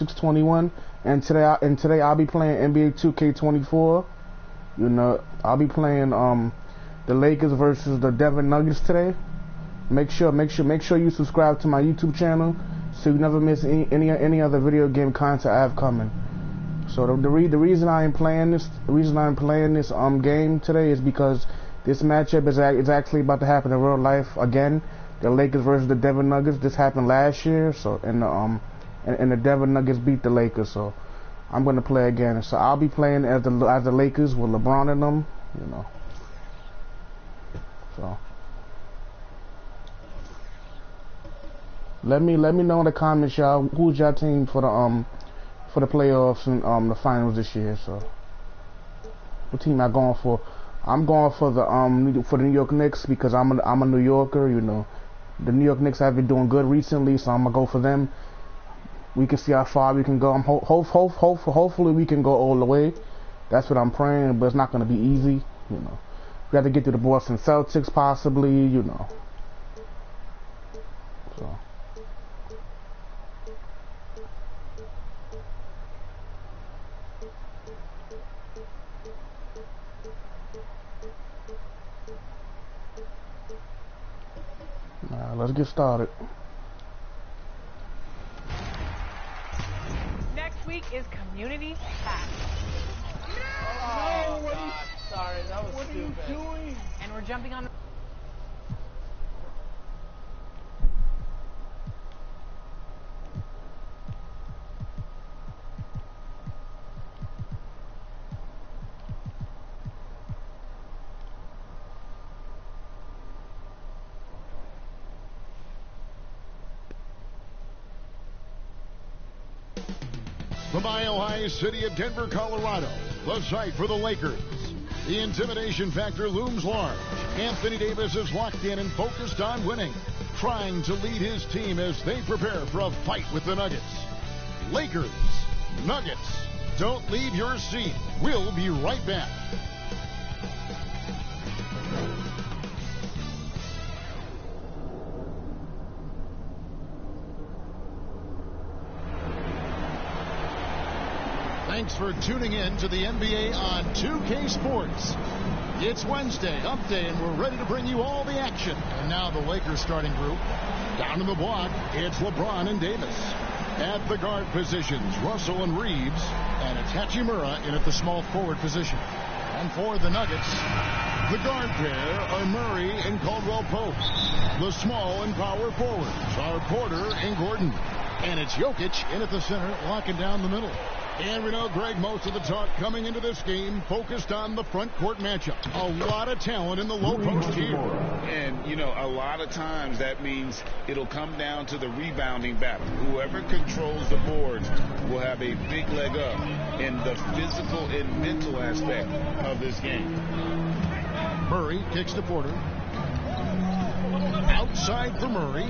621, and today I'll be playing NBA 2K24. You know, I'll be playing the Lakers versus the Denver Nuggets today. Make sure you subscribe to my YouTube channel so you never miss any other video game content I have coming. So the reason I am playing this game today is because this matchup is actually about to happen in real life again. The Lakers versus the Denver Nuggets. This happened last year, so and the Denver Nuggets beat the Lakers. So I'm gonna play again. So I'll be playing as the Lakers with LeBron in them, you know. So let me know in the comments, y'all, who's your team for the playoffs and the finals this year. So what team am I going for? I'm going for the New York Knicks because I'm a New Yorker, you know. The New York Knicks have been doing good recently, so I'm gonna go for them. We can see how far we can go. Hopefully we can go all the way. That's what I'm praying, but it's not gonna be easy, you know. We have to get to the Boston Celtics possibly, you know. So let's get started. Next week is Community Pack. No! What God, sorry, that was stupid. What are you doing? And we're jumping on... The Mile High city of Denver, Colorado, the site for the Lakers. The intimidation factor looms large. Anthony Davis is locked in and focused on winning, trying to lead his team as they prepare for a fight with the Nuggets. Lakers, Nuggets, don't leave your seat. We'll be right back. Thanks for tuning in to the NBA on 2K Sports. It's Wednesday, Hump Day, and we're ready to bring you all the action. And now the Lakers starting group. Down in the block, it's LeBron and Davis. At the guard positions, Russell and Reeves. And it's Hachimura in at the small forward position. And for the Nuggets, the guard pair are Murray and Caldwell Pope. The small and power forwards are Porter and Gordon. And it's Jokic in at the center, locking down the middle. And we know, Greg, most of the talk coming into this game focused on the front court matchup. A lot of talent in the low post here. And, you know, a lot of times that means it'll come down to the rebounding battle. Whoever controls the boards will have a big leg up in the physical and mental aspect of this game. Murray kicks to Porter. Outside for Murray.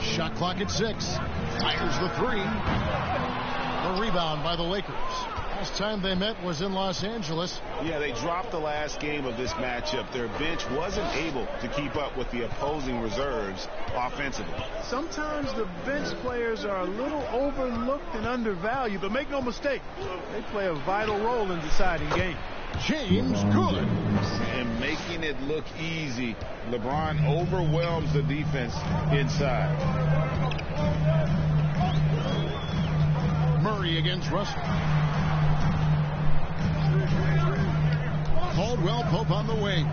Shot clock at 6. Fires the 3. A rebound by the Lakers. Last time they met was in Los Angeles. Yeah, they dropped the last game of this matchup. Their bench wasn't able to keep up with the opposing reserves offensively. Sometimes the bench players are a little overlooked and undervalued, but make no mistake, they play a vital role in deciding games. James good. And making it look easy, LeBron overwhelms the defense inside. Murray against Russell. Caldwell Pope on the wing.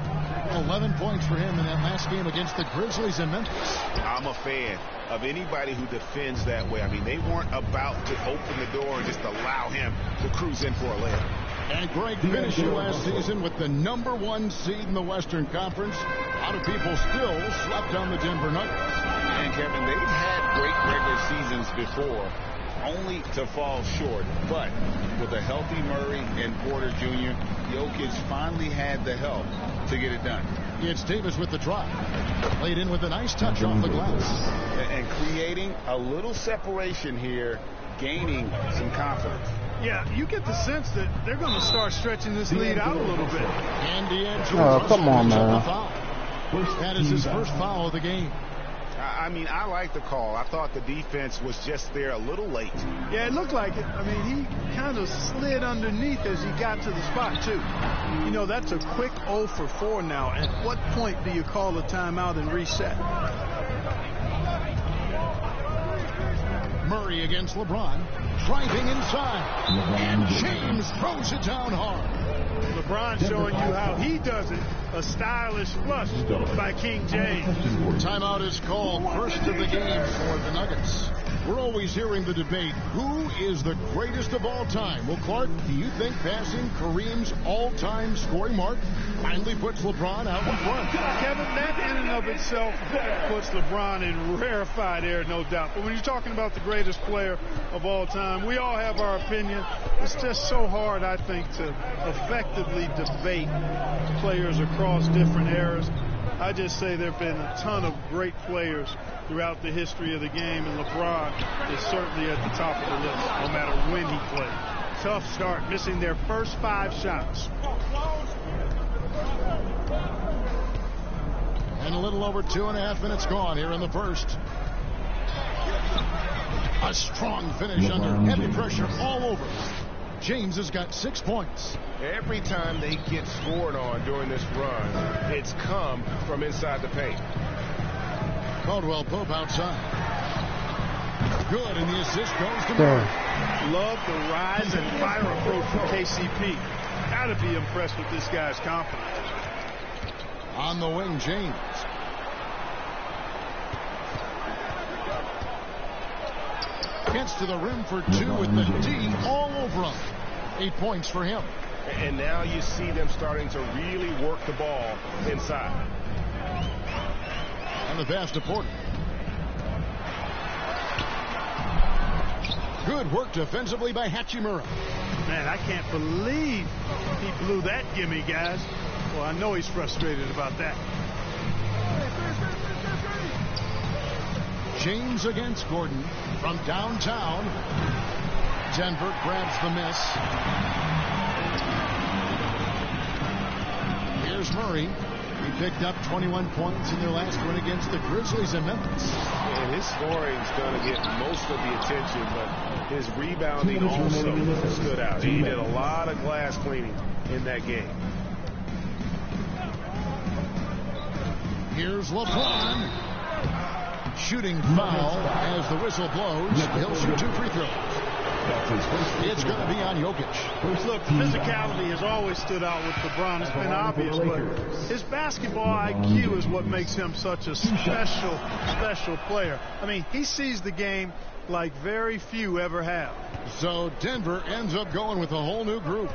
11 points for him in that last game against the Grizzlies in Memphis. I'm a fan of anybody who defends that way. I mean, they weren't about to open the door and just allow him to cruise in for a layup. And Greg finished last season with the #1 seed in the Western Conference. A lot of people still slept on the Denver Nuggets. And Kevin, they've had great regular seasons before, only to fall short. But with a healthy Murray and Porter Jr., Jokic finally had the help to get it done. It's Davis with the drive. Played in with a nice touch off the glass. And creating a little separation here, gaining some confidence. Yeah, you get the sense that they're going to start stretching this lead out a little bit. And D'Angelo. Oh, come on, man. That is his first foul of the game. I mean, I like the call. I thought the defense was just there a little late. Yeah, it looked like it. I mean, he kind of slid underneath as he got to the spot, too. You know, that's a quick 0 for 4 now. At what point do you call a timeout and reset? Murray against LeBron, driving inside, and James throws it down hard. LeBron showing you how he does it. A stylish flush by King James. Timeout is called, first of the game for the Nuggets. We're always hearing the debate, who is the greatest of all time? Well, Clark, do you think passing Kareem's all-time scoring mark finally puts LeBron out in front? Kevin, that in and of itself puts LeBron in rarefied air, no doubt. But when you're talking about the greatest player of all time, we all have our opinion. It's just so hard, I think, to effectively debate players across different eras. I just say there have been a ton of great players throughout the history of the game, and LeBron is certainly at the top of the list, no matter when he played. Tough start, missing their first 5 shots. And a little over 2.5 minutes gone here in the first. A strong finish under heavy pressure all over. James has got 6 points. Every time they get scored on during this run, it's come from inside the paint. Caldwell Pope outside. Good, and the assist goes to Murray. Love the rise and fire approach from KCP. Gotta be impressed with this guy's confidence. On the wing, James. Gets to the rim for 2 with the D all over him. 8 points for him. And now you see them starting to really work the ball inside. And the pass to Porter. Good work defensively by Hachimura. Man, I can't believe he blew that gimme, guys. Well, I know he's frustrated about that. James against Gordon from downtown. Denver grabs the miss. Here's Murray. He picked up 21 points in their last win against the Grizzlies in Memphis. And his scoring's going to get most of the attention, but his rebounding also stood out. He did a lot of glass cleaning in that game. Here's LeBron. Shooting foul as the whistle blows. He'll shoot 2 free throws. It's going to be on Jokic. Look, physicality has always stood out with LeBron. It's been obvious, but his basketball IQ is what makes him such a special player. I mean, he sees the game like very few ever have. So Denver ends up going with a whole new group.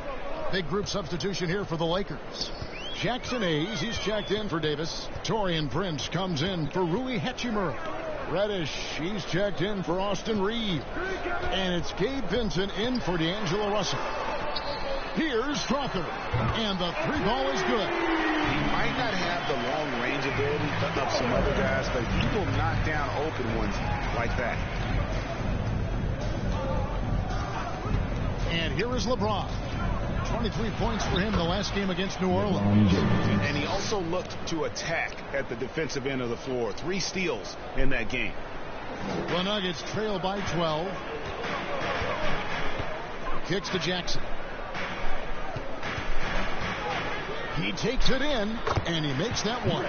Big group substitution here for the Lakers. Jackson Hayes, he's checked in for Davis. Taurean Prince comes in for Rui Hachimura. Reddish, he's checked in for Austin Reed. And it's Gabe Vincent in for D'Angelo Russell. Here's Strother. And the 3 ball is good. He might not have the long range ability, cutting up some other guys, but he will knock down open ones like that. And here is LeBron. 23 points for him the last game against New Orleans. And he also looked to attack at the defensive end of the floor. 3 steals in that game. The Nuggets trail by 12. Kicks to Jackson. He takes it in, and he makes that one.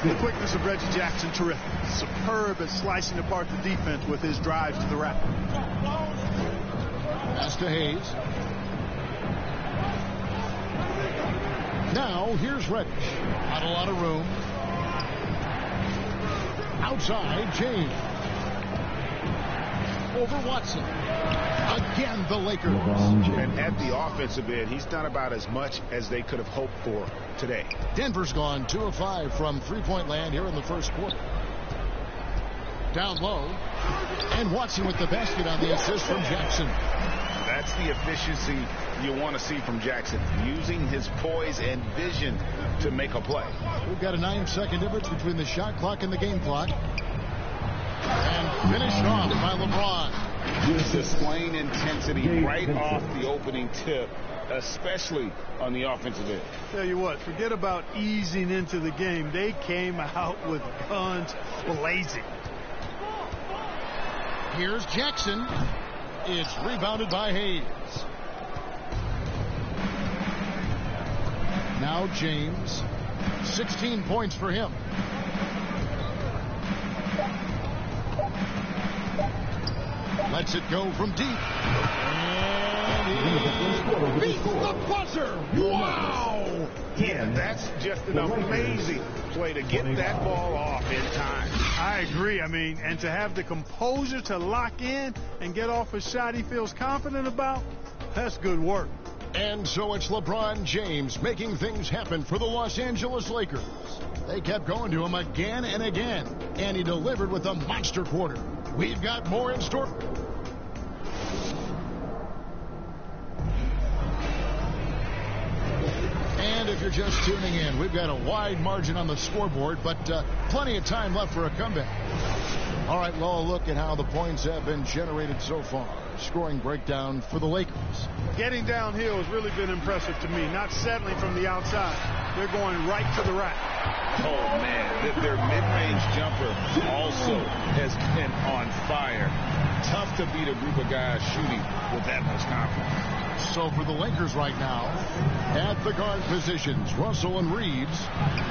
The quickness of Reggie Jackson, terrific. Superb at slicing apart the defense with his drives to the rack. Pass to Hayes. Now, here's Reddish. Not a lot of room. Outside, James. Over Watson. Again, the Lakers. And at the offensive end, he's done about as much as they could have hoped for today. Denver's gone 2 of 5 from three-point land here in the first quarter. Down low. And Watson with the basket on the assist from Jackson. That's the efficiency you want to see from Jackson, using his poise and vision to make a play. We've got a 9-second difference between the shot clock and the game clock. And finished off by LeBron. Displaying intensity right off the opening tip, especially on the offensive end. Tell you what, forget about easing into the game. They came out with guns blazing. Here's Jackson. It's rebounded by Hayes. Now James. 16 points for him. Lets it go from deep. And he beats the buzzer. Wow! Yeah, that's just an amazing play to get that ball off in time. I agree. I mean, and to have the composure to lock in and get off a shot he feels confident about, that's good work. And so it's LeBron James making things happen for the Los Angeles Lakers. They kept going to him again and again, and he delivered with a monster quarter. We've got more in store. And if you're just tuning in, we've got a wide margin on the scoreboard, but plenty of time left for a comeback. All right, well, a look at how the points have been generated so far. Scoring breakdown for the Lakers. Getting downhill has really been impressive to me, not settling from the outside. They're going right to the rack. Oh, man, their mid-range jumper also has been on fire. Tough to beat a group of guys shooting with that much confidence. So for the Lakers right now, at the guard positions, Russell and Reeves.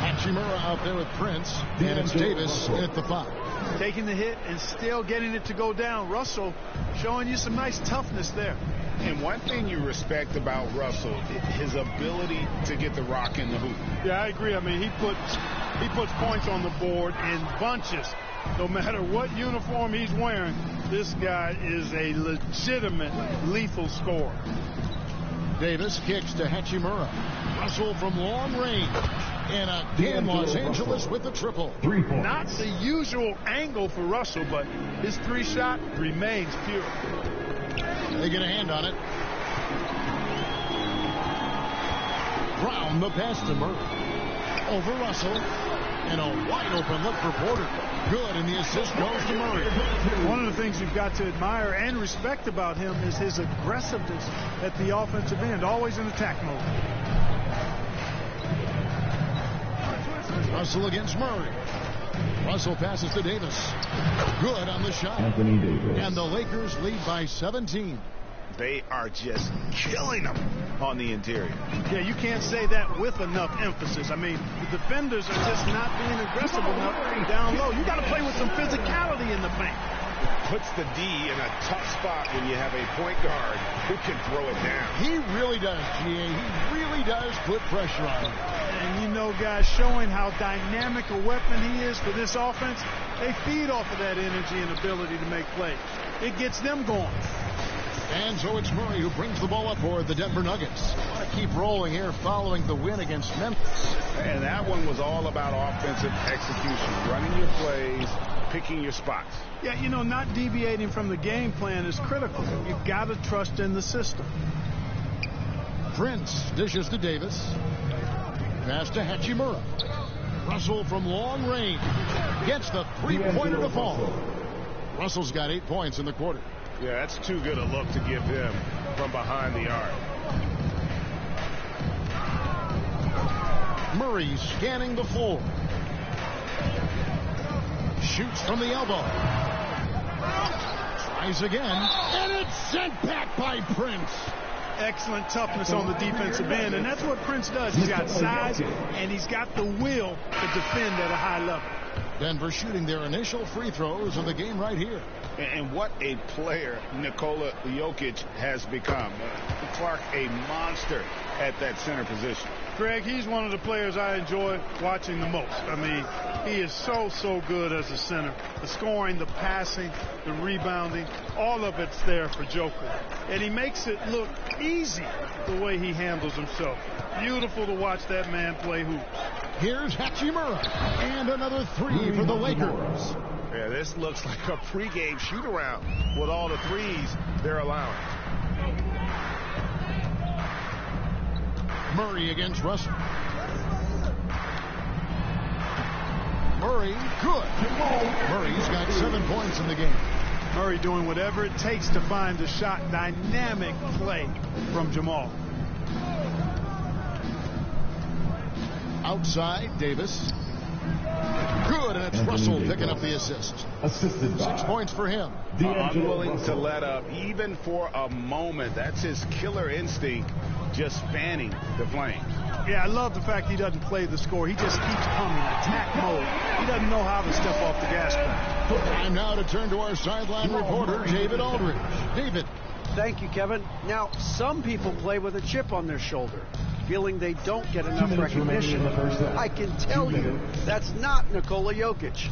Hachimura out there with Prince. And it's Davis at the 5. Taking the hit and still getting it to go down. Russell showing you some nice toughness there. And one thing you respect about Russell, his ability to get the rock in the hoop. Yeah, I agree. I mean, he puts points on the board in bunches. No matter what uniform he's wearing, this guy is a legitimate lethal scorer. Davis kicks to Hachimura. Russell from long range. And again, Los Angeles with the triple. 3 points. Not the usual angle for Russell, but his 3-shot remains pure. They get a hand on it. Brown the pass to Murray. Over Russell. And a wide open look for Porter. Good, and the assist goes to Murray. One of the things you've got to admire and respect about him is his aggressiveness at the offensive end, always in attack mode. Russell against Murray. Russell passes to Davis. Good on the shot. Anthony Davis. And the Lakers lead by 17. They are just killing them on the interior. Yeah, you can't say that with enough emphasis. I mean, the defenders are just not being aggressive enough down low. You got to play with some physicality in the paint. Puts the D in a tough spot when you have a point guard who can throw it down. He really does, G.A. He really does put pressure on him. And you know, guys, showing how dynamic a weapon he is for this offense, they feed off of that energy and ability to make plays. It gets them going. And so it's Murray who brings the ball up for the Denver Nuggets. Want to keep rolling here following the win against Memphis. And that one was all about offensive execution, running your plays, picking your spots. Yeah, you know, not deviating from the game plan is critical. You've got to trust in the system. Prince dishes to Davis. Pass to Hachimura. Russell from long range gets the three-pointer to fall. Russell's got 8 points in the quarter. Yeah, that's too good a look to give him from behind the arc. Murray scanning the floor. Shoots from the elbow. Tries again. And it's sent back by Prince. Excellent toughness on the defensive end, and that's what Prince does. He's got size, and he's got the will to defend at a high level. Denver shooting their initial free throws of the game right here. And what a player Nikola Jokic has become. Clark, a monster at that center position. Greg, he's one of the players I enjoy watching the most. I mean, he is so good as a center. The scoring, the passing, the rebounding, all of it's there for Joker. And he makes it look easy the way he handles himself. Beautiful to watch that man play hoops. Here's Hachimura. And another three for the Lakers. Yeah, this looks like a pregame shoot-around with all the threes they're allowing. Murray against Russell. Murray, good. Murray's got 7 points in the game. Murray doing whatever it takes to find a shot. Dynamic play from Jamal. Outside, Davis. Good, and it's Russell picking up the assist. 6 points for him. Unwilling to let up, even for a moment. That's his killer instinct, just fanning the flames. Yeah, I love the fact he doesn't play the score. He just keeps coming, attack mode. He doesn't know how to step off the gas pedal. Time now to turn to our sideline reporter, David Aldridge. David. Thank you, Kevin. Now, some people play with a chip on their shoulder, feeling they don't get enough recognition. I can tell you that's not Nikola Jokic.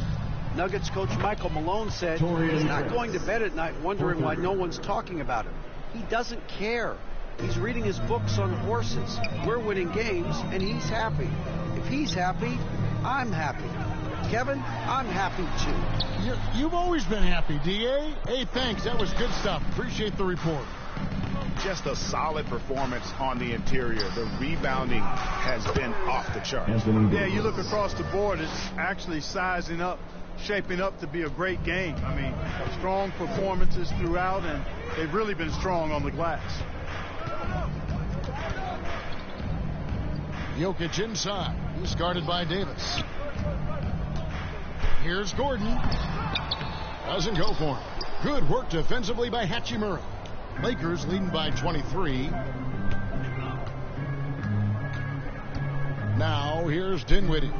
Nuggets coach Michael Malone said he's not going to bed at night wondering why no one's talking about him. He doesn't care. He's reading his books on horses. We're winning games, and he's happy. If he's happy, I'm happy. Kevin, I'm happy too. You've always been happy, D.A. Hey, thanks. That was good stuff. Appreciate the report. Just a solid performance on the interior. The rebounding has been off the charts. Yeah, you look across the board, it's actually sizing up, shaping up to be a great game. I mean, strong performances throughout, and they've really been strong on the glass. Jokic inside. He's guarded by Davis. Here's Gordon. Doesn't go for him. Good work defensively by Hachimura. Lakers leading by 23. Now here's Dinwiddie.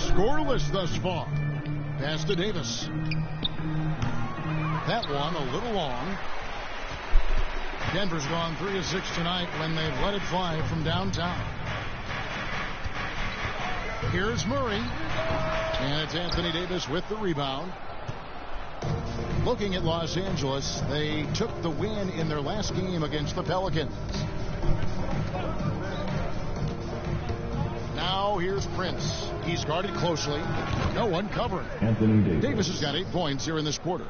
Scoreless thus far. Pass to Davis. That one a little long. Denver's gone 3 of 6 tonight when they've let it fly from downtown. Here's Murray. And it's Anthony Davis with the rebound. Looking at Los Angeles, they took the win in their last game against the Pelicans. Now here's Prince. He's guarded closely. No one covering. Anthony Davis. Davis has got 8 points here in this quarter.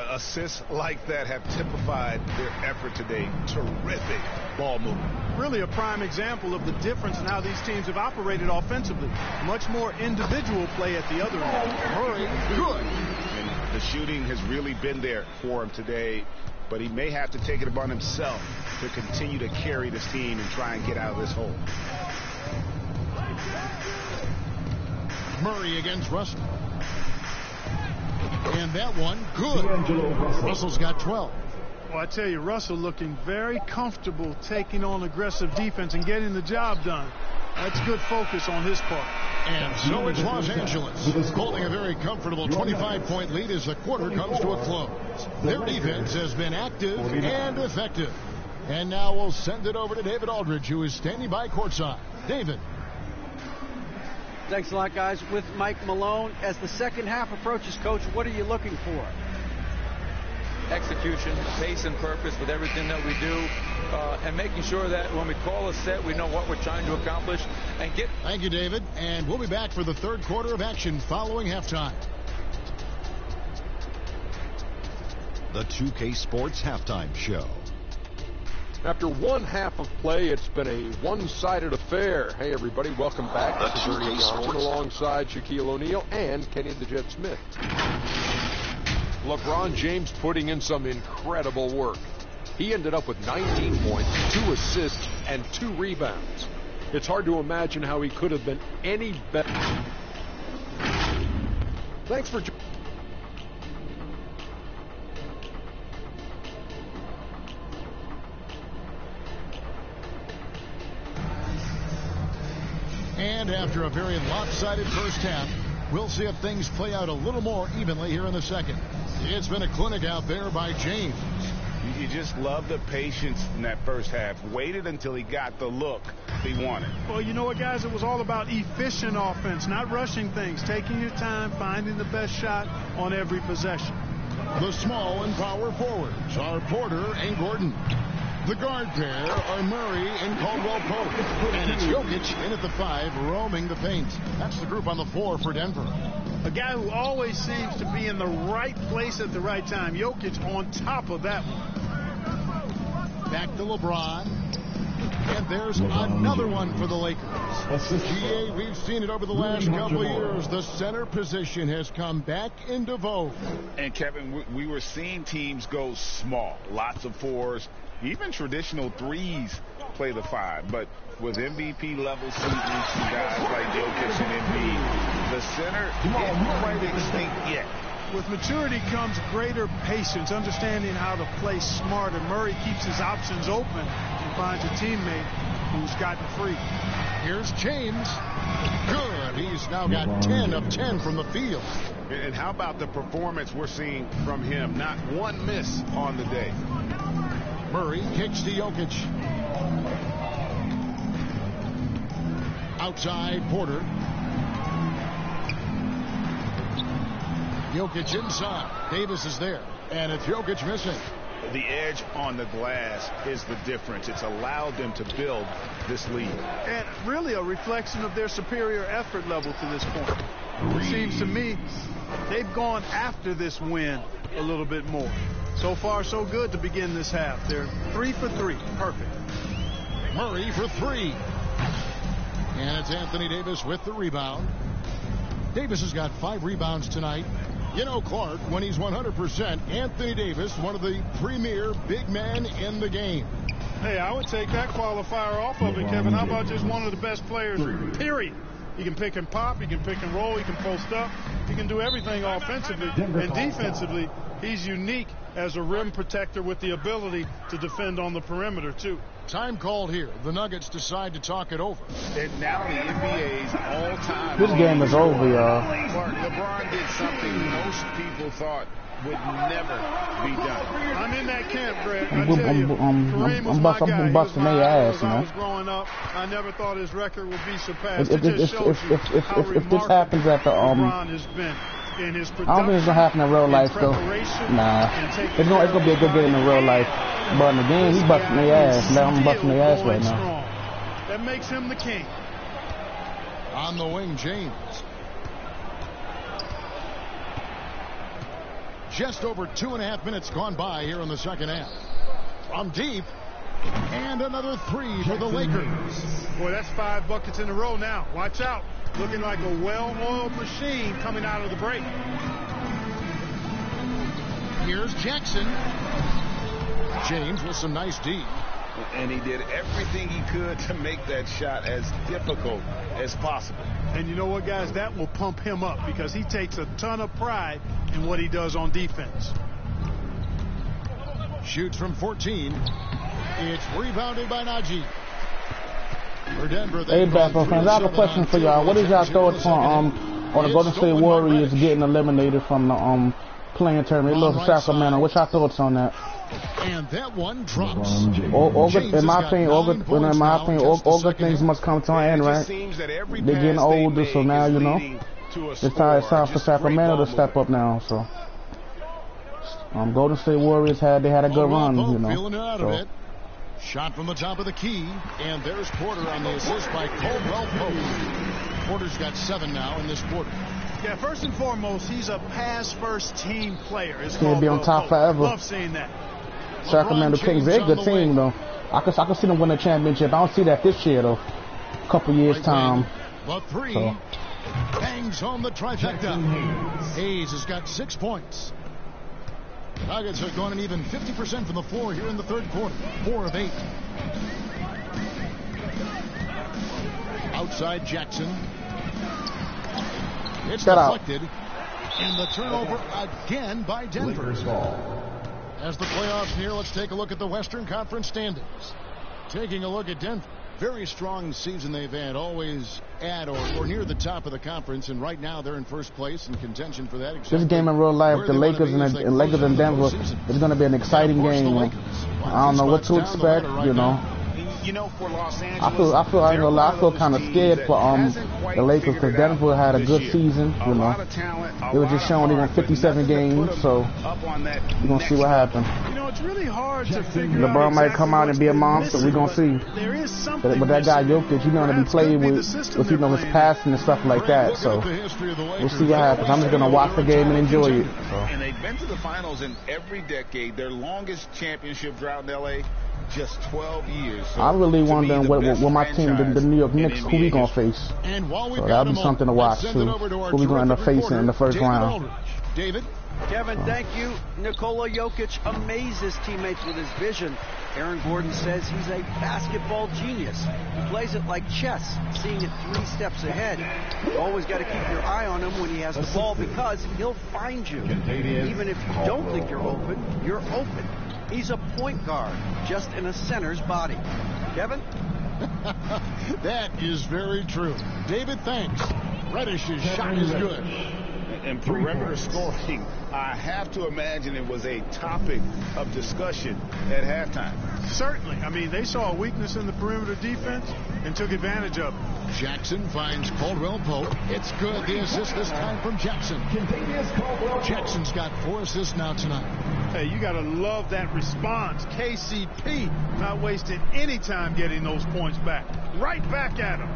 Assists like that have typified their effort today. Terrific ball movement. Really a prime example of the difference in how these teams have operated offensively. Much more individual play at the other end. Murray, good. And the shooting has really been there for him today, but he may have to take it upon himself to continue to carry this team and try and get out of this hole. Murray against Russell. And that one, good. Russell's got 12. Well, I tell you, Russell looking very comfortable taking on aggressive defense and getting the job done. That's good focus on his part. And so it's Los Angeles, holding a very comfortable 25-point lead as the quarter comes to a close. Their defense has been active and effective. And now we'll send it over to David Aldridge, who is standing by courtside. David. Thanks a lot, guys. With Mike Malone, as the second half approaches, Coach, what are you looking for? Execution, pace and purpose with everything that we do, and making sure that when we call a set, we know what we're trying to accomplish and get. Thank you, David. And we'll be back for the third quarter of action following halftime. The 2K Sports Halftime Show. After one half of play, it's been a one-sided affair. Hey, everybody, welcome back. This is Ernie Johnson alongside Shaquille O'Neal and Kenny the Jet Smith. LeBron James putting in some incredible work. He ended up with 19 points, 2 assists, and 2 rebounds. It's hard to imagine how he could have been any better. Thanks for joining. And after a very lopsided first half, we'll see if things play out a little more evenly here in the second. It's been a clinic out there by James. You just love the patience in that first half. Waited until he got the look he wanted. Well, you know what, guys? It was all about efficient offense, not rushing things, taking your time, finding the best shot on every possession. The small and power forwards are Porter and Gordon. The guard pair are Murray and Caldwell Pope. And it's Jokic in at the 5, roaming the paint. That's the group on the floor for Denver. A guy who always seems to be in the right place at the right time. Jokic on top of that one. Back to LeBron. And there's another one for the Lakers. GA, we've seen it over the last couple of years. The center position has come back into vogue. And, Kevin, we were seeing teams go small. Lots of 4s. Even traditional 3s play the 5. But with MVP-level seasons, guys like Jokic and Embiid, The center isn't quite extinct yet. With maturity comes greater patience, understanding how to play smarter. Murray keeps his options open and finds a teammate who's gotten free. Here's James. Good. He's now got 10 of 10 from the field. And how about the performance we're seeing from him? Not one miss on the day. Murray kicks to Jokic. Outside, Porter. Jokic inside. Davis is there. And it's Jokic missing. The edge on the glass is the difference. It's allowed them to build this lead. And really a reflection of their superior effort level to this point. It seems to me they've gone after this win a little bit more. So far, so good to begin this half. They're 3 for 3. Perfect. Murray for 3. And it's Anthony Davis with the rebound. Davis has got 5 rebounds tonight. You know, Clark, when he's 100%, Anthony Davis, one of the premier big men in the game. Hey, I would take that qualifier off of it, Kevin. How about just one of the best players, period? He can pick and pop, he can pick and roll, he can post up, he can do everything offensively. And defensively, he's unique as a rim protector with the ability to defend on the perimeter, too. Time called here. The Nuggets decide to talk it over. And now the NBA's all-time. This game is over, y'all. Clark, LeBron did something most people thought would never be done. I'm in that camp, Greg. I tell you, Kareem was my guy. I'm busting their ass, man. I man. was growing up, I never thought his record would be surpassed. If this happens at the LeBron has been in his production, I don't think it's gonna happen in real life though. Nah, it's gonna be a good game in real life. But in the game, he's busting their ass. Now I'm busting their ass right now. That makes him the king. On the wing, James. Just over 2.5 minutes gone by here in the second half. From deep, and another 3 for the Lakers. Boy, that's 5 buckets in a row now. Watch out. Looking like a well-oiled machine coming out of the break. Here's Jackson. James with some nice D. And he did everything he could to make that shot as difficult as possible. And you know what, guys? That will pump him up because he takes a ton of pride in what he does on defense. Shoots from 14. It's rebounded by Najee. For Denver, hey, basketball fans, I have a question for y'all. What is y'all thoughts on the Golden State Warriors getting eliminated from the playing tournament? They lost to Sacramento. What's your thoughts on that? And that one drops. All good things must come to an end, right? They're getting older, so now, you know, it's time for Sacramento to step up now. So, Golden State Warriors had a good run, you know. So. Shot from the top of the key, and there's Porter on the assist by Caldwell Pope. Porter's got 7 now in this quarter. Yeah, first and foremost, he's a pass-first team player. He's going to be on top forever. Love seeing that. Sacramento Kings, they're a good team, though. I could see them win a championship. I don't see that this year, though. A couple years' time. The 3 bangs home the trifecta. Hayes has got 6 points. Nuggets have gone an even 50% from the floor here in the third quarter. 4 of 8. Outside Jackson. It's deflected. And the turnover again by Denver. As the playoffs near, let's take a look at the Western Conference standings. Taking a look at Denver. Very strong season they've had, always at or near the top of the conference, and right now they're in first place in contention for that. This game in real life, the Lakers and Denver, it's going to be an exciting game. I don't know what to expect, you know. You know, for Los Angeles, I feel kind of scared for the Lakers because Denver had a good season, you know. They were just showing even 57 games, so we're gonna see what happens. You know, it's really hard to figure LeBron might come out and be a monster. We're gonna see. There is something. But that guy Jokic, you know, to be played with you know, his passing and stuff like that. So we'll see what happens. I'm just gonna watch the game and enjoy it. So. And they've been to the finals in every decade. Their longest championship drought in LA. Just 12 years. So I'm really wondering what my team, the New York Knicks, who we gonna face. So that'll be something to watch too. Who we gonna end up facing in the first round. David. Kevin, thank you. Nikola Jokic amazes teammates with his vision. Aaron Gordon says he's a basketball genius. He plays it like chess, seeing it 3 steps ahead. You always got to keep your eye on him when he has the ball because he'll find you. Even if you don't think you're open, you're open. He's a point guard, just in a center's body. Kevin? That is very true. David, thanks. Reddish's shot is good. And perimeter scoring, I have to imagine it was a topic of discussion at halftime. Certainly. I mean, they saw a weakness in the perimeter defense and took advantage of it. Jackson finds Caldwell Pope. It's good. The assist this time from Jackson. Jackson's got 4 assists now tonight. Hey, you got to love that response. KCP not wasting any time getting those points back. Right back at him.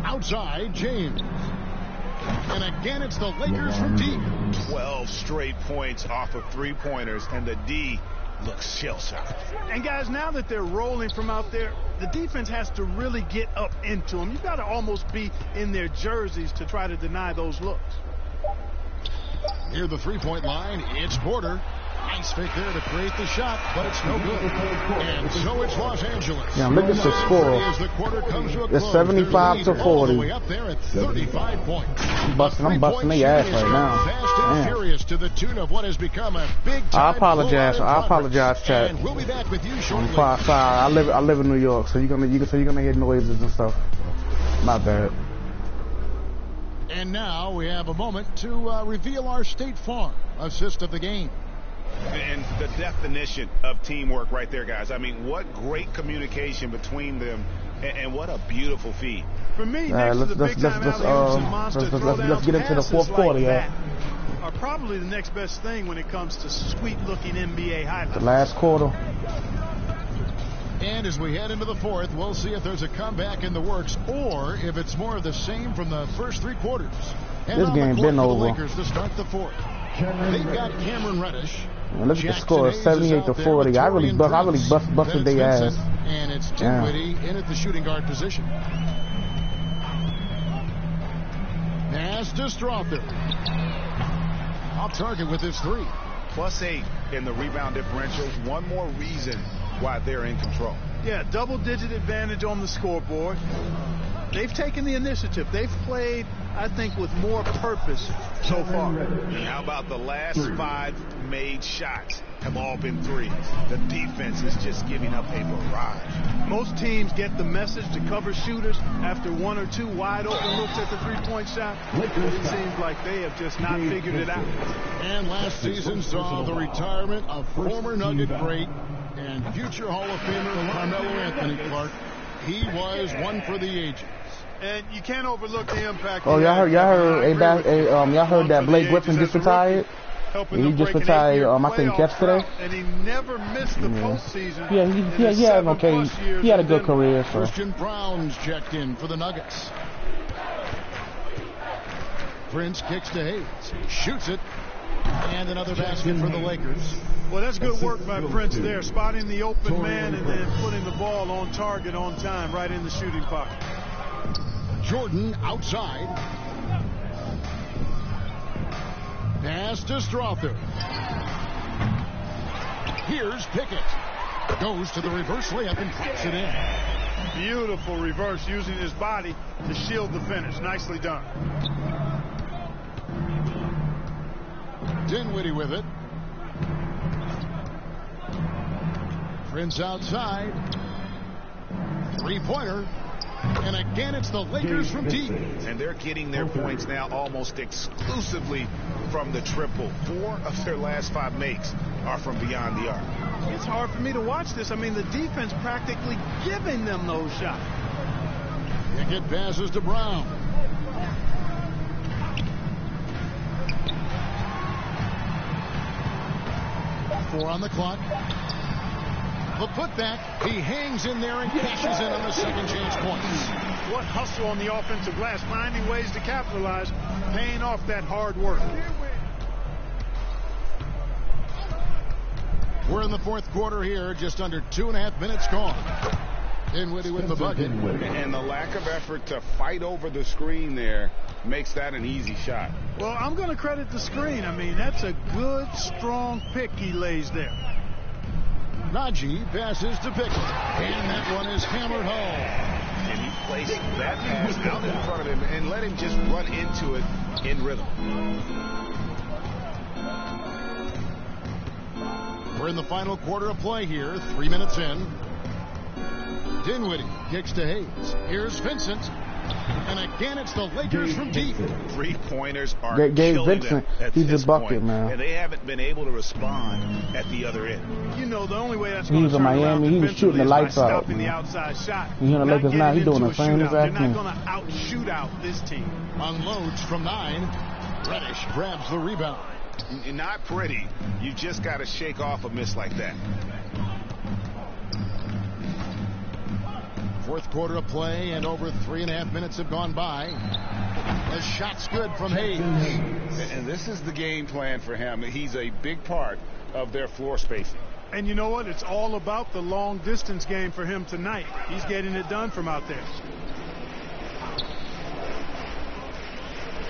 Outside, James. And again, it's the Lakers from deep. 12 straight points off of 3-pointers, and the D looks shell-shocked. And guys, now that they're rolling from out there, the defense has to really get up into them. You've got to almost be in their jerseys to try to deny those looks. Near the 3-point line, it's Porter. Nice fake there to create the shot, but it's no good. And so it's Los Angeles. Yeah, look at the score. It's 75-40. Up there at 35 points. I'm busting their ass right now. Fast and furious to the tune of what has become a big time. I apologize, chat. And we'll be back with you shortly. I'm sorry. I live in New York, so you're gonna hear noises and stuff. My bad. And now we have a moment to reveal our State Farm assist of the game. And the definition of teamwork right there, guys. I mean, what great communication between them, and what a beautiful feed. For me, next to the big-time alley-oops and monster throwdowns, let's get into the fourth quarter, yeah. Are probably the next best thing when it comes to sweet-looking NBA highlights. The last quarter. And as we head into the fourth, we'll see if there's a comeback in the works or if it's more of the same from the first 3 quarters. And this game been over. The Lakers to start the fourth. They've got Cameron Reddish. And look at the score, 78-40. I really busted their ass. And it's Dinwiddie in at the shooting guard position. Pass to Strother. Off target with his 3. +8 in the rebound differential. One more reason why they're in control. Yeah, double-digit advantage on the scoreboard. They've taken the initiative. They've played, I think, with more purpose so far. And how about the last 5 made shots have all been threes? The defense is just giving up a barrage. Most teams get the message to cover shooters after 1 or 2 wide-open looks at the 3-point shot. It seems like they have just not figured it out. And last season saw the retirement of former Nugget great and future Hall of Famer Carmelo Anthony Clark. He was one for the ages. And you can't overlook the impact. Oh, y'all heard that Blake Griffin just retired? He just retired, I think, yesterday. And he never missed the postseason. Yeah, he had a good career. So. Christian Brown's checked in for the Nuggets. Prince kicks to Hayes, shoots it, and another basket for the Lakers. Well, that's good work by Prince there, spotting the open man and then putting the ball on target on time, right in the shooting pocket. Jordan outside. Pass to Strother. Here's Pickett. Goes to the reverse layup and pops it in. Beautiful reverse, using his body to shield the finish. Nicely done. Dinwiddie with it. Prince outside. 3-pointer. And again, it's the Lakers from deep. And they're getting their points now almost exclusively from the triple. 4 of their last 5 makes are from beyond the arc. It's hard for me to watch this. I mean, the defense practically giving them those shots. Pickett passes to Brown. Four on the clock. The putback, he hangs in there and cashes in on the second chance points. What hustle on the offensive glass, finding ways to capitalize, paying off that hard work. We're in the fourth quarter here, just under 2.5 minutes gone. Dinwiddie with the bucket. And the lack of effort to fight over the screen there makes that an easy shot. Well, I'm going to credit the screen. I mean, that's a good, strong pick he lays there. Najee passes to Pickett, and that one is hammered home. And you place that pass out in front of him and let him just run into it in rhythm. We're in the final quarter of play here, 3 minutes in. Dinwiddie kicks to Hayes. Here's Vincent. And again, it's the Lakers from deep. 3-pointers are Gabe killing Vincent, them at he's this a bucket, point, man. and they haven't been able to respond at the other end. You know, the only way that's He going was to in turn around Miami. He was shooting the lights out. stopping the outside shot. He's in the Lakers now. He's doing the same They're exact not thing. going to out-shoot out this team. Unloads from 9. Reddish grabs the rebound. Not pretty. You just got to shake off a miss like that. Fourth quarter of play, and over 3.5 minutes have gone by. The shot's good from Hayes. And this is the game plan for him. He's a big part of their floor spacing. And you know what? It's all about the long-distance game for him tonight. He's getting it done from out there.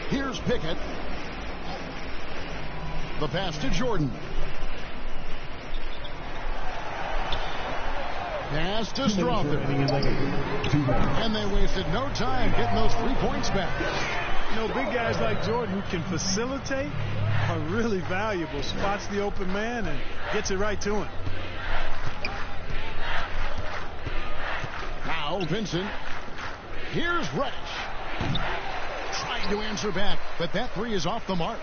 Here's Pickett. The pass to Jordan. Pass to Strother. And they wasted no time getting those 3 points back. You know, big guys like Jordan who can facilitate are really valuable. Spots the open man and gets it right to him. Now Vincent. Here's Reddish. Trying to answer back, but that 3 is off the mark.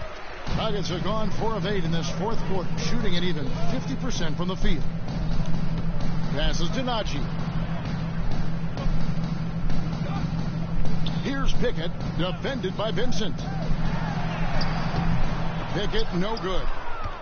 Nuggets have gone 4 of 8 in this fourth quarter, shooting at even 50% from the field. Passes to Najee. Here's Pickett, defended by Vincent. Pickett, no good.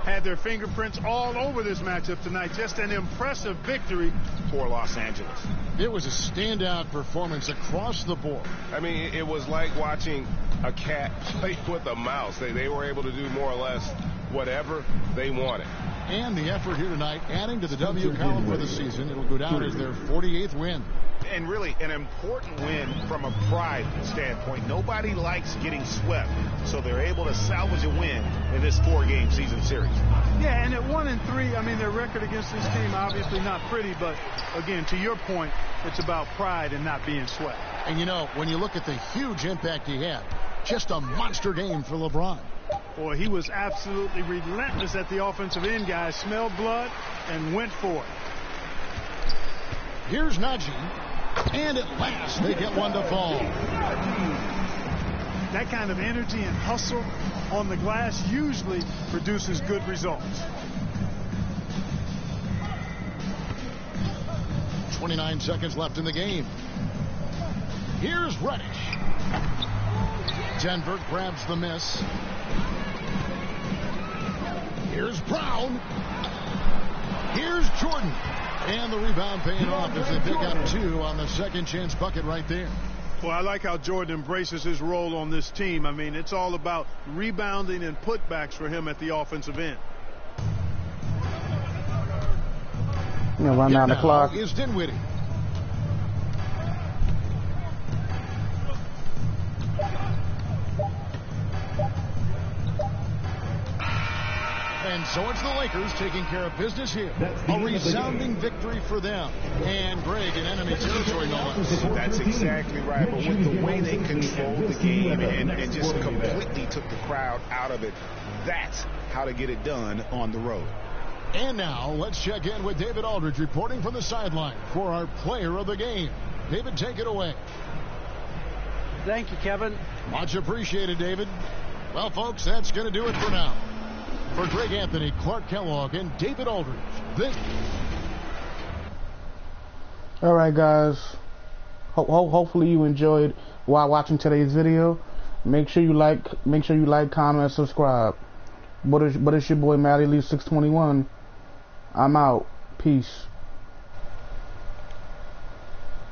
Had their fingerprints all over this matchup tonight. Just an impressive victory for Los Angeles. It was a standout performance across the board. I mean, it was like watching a cat play with a mouse. They were able to do more or less whatever they wanted. And the effort here tonight, adding to the W column for the season. It'll go down as their 48th win. And really an important win from a pride standpoint. Nobody likes getting swept, so they're able to salvage a win in this 4-game season series. Yeah, and at 1-3, I mean, their record against this team obviously not pretty, but again, to your point, it's about pride and not being swept. And you know, when you look at the huge impact he had, just a monster game for LeBron. Boy, he was absolutely relentless at the offensive end, guys. Smelled blood and went for it. Here's Najee. And at last, they get one to fall. That kind of energy and hustle on the glass usually produces good results. 29 seconds left in the game. Here's Reddish. Denver grabs the miss. Here's Brown. Here's Jordan. And the rebound paying off as they pick up 2 on the second chance bucket right there. Well, I like how Jordan embraces his role on this team. I mean, it's all about rebounding and putbacks for him at the offensive end. Run down the clock. Is Dinwiddie. And so it's the Lakers taking care of business here. A resounding victory for them. And Greg, in enemy territory, no less. That's exactly right. But with the way they controlled the game and just completely took the crowd out of it, that's how to get it done on the road. And now let's check in with David Aldridge reporting from the sideline for our player of the game. David, take it away. Thank you, Kevin. Much appreciated, David. Well, folks, that's going to do it for now. For Greg Anthony, Clark Kellogg, and David Aldridge, this. All right, guys. Hopefully you enjoyed while watching today's video. Make sure you like, comment, subscribe. But it's your boy Matty Lee 621. I'm out. Peace.